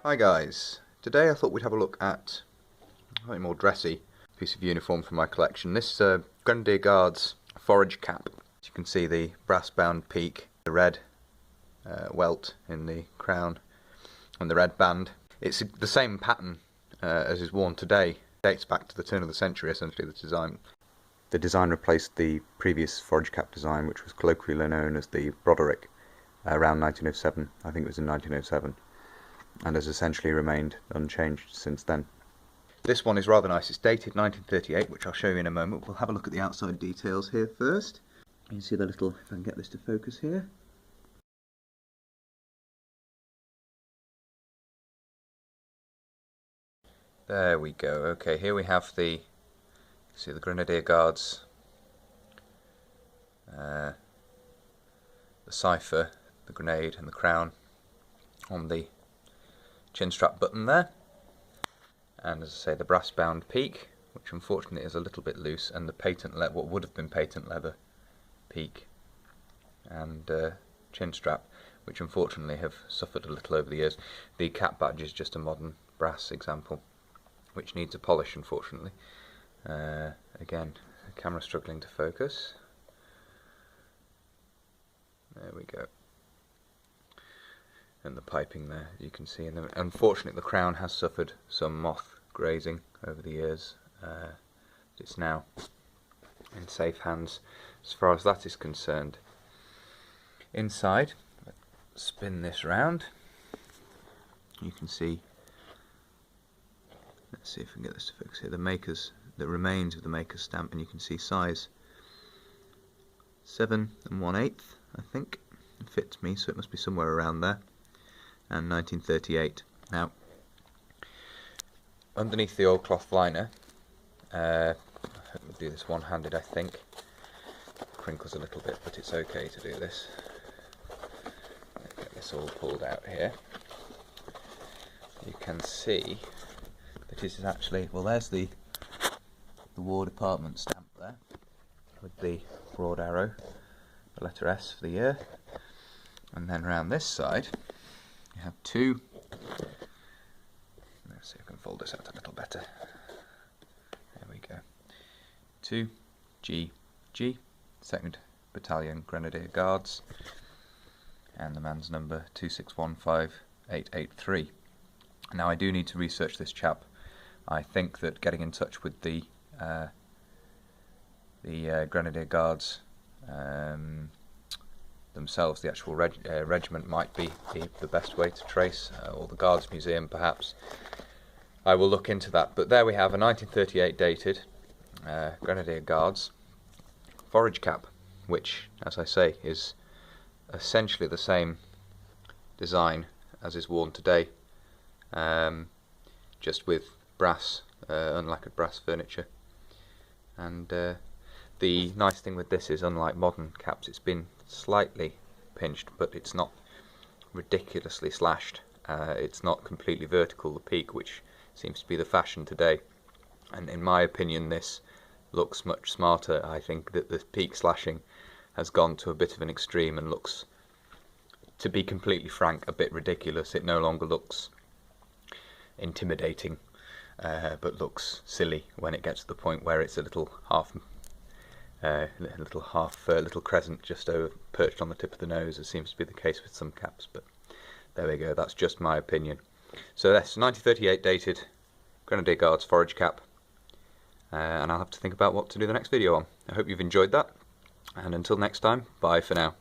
Hi guys, today I thought we'd have a look at a slightly more dressy piece of uniform from my collection. This Grenadier Guards Forage Cap. As you can see, the brass bound peak, the red welt in the crown and the red band. It's the same pattern as is worn today. Dates back to the turn of the century essentially, the design. The design replaced the previous forage cap design, which was colloquially known as the Broderick, around 1907. I think it was in 1907. And has essentially remained unchanged since then. This one is rather nice. It's dated 1938, which I'll show you in a moment. We'll have a look at the outside details here first. You can see the little, if I can get this to focus here. There we go. Okay, here we have the Grenadier Guards, the cipher, the grenade and the crown on the chin strap button there, and as I say, the brass bound peak, which unfortunately is a little bit loose, and the patent what would have been patent leather peak and chin strap, which unfortunately have suffered a little over the years. The cap badge is just a modern brass example, which needs a polish unfortunately. Again, the camera struggling to focus. There we go. And the piping there, you can see. And unfortunately, the crown has suffered some moth grazing over the years. It's now in safe hands as far as that is concerned. Inside, let's spin this round. You can see. Let's see if we can get this to focus here. The remains of the maker's stamp, and you can see size 7 1/8, I think. It fits me, so it must be somewhere around there. And 1938. Now, underneath the oilcloth liner, I hope we'll do this one-handed, I think. It crinkles a little bit, but it's okay to do this. Let's get this all pulled out here. You can see that it is actually, well, there's the War Department stamp there, with the broad arrow, the letter S for the year, and then around this side you have two, let's see if I can fold this out a little better, there we go, 2GG, Second Battalion Grenadier Guards, and the man's number 2615883. Now I do need to research this chap. I think that getting in touch with the Grenadier Guards themselves, the actual regiment, might be the best way to trace, or the Guards Museum perhaps. I will look into that, but there we have a 1938 dated Grenadier Guards Forage Cap, which, as I say, is essentially the same design as is worn today, just with brass, unlacquered brass furniture. And the nice thing with this is, unlike modern caps, it's been slightly pinched, but it's not ridiculously slashed. It's not completely vertical, the peak, which seems to be the fashion today. And in my opinion, this looks much smarter. I think that the peak slashing has gone to a bit of an extreme and looks, to be completely frank, a bit ridiculous. It no longer looks intimidating, but looks silly when it gets to the point where it's a little little crescent just over, perched on the tip of the nose, as seems to be the case with some caps. But there we go, that's just my opinion. So that's 1938 dated Grenadier Guards Forage Cap, and I'll have to think about what to do the next video on. I hope you've enjoyed that, and until next time, bye for now.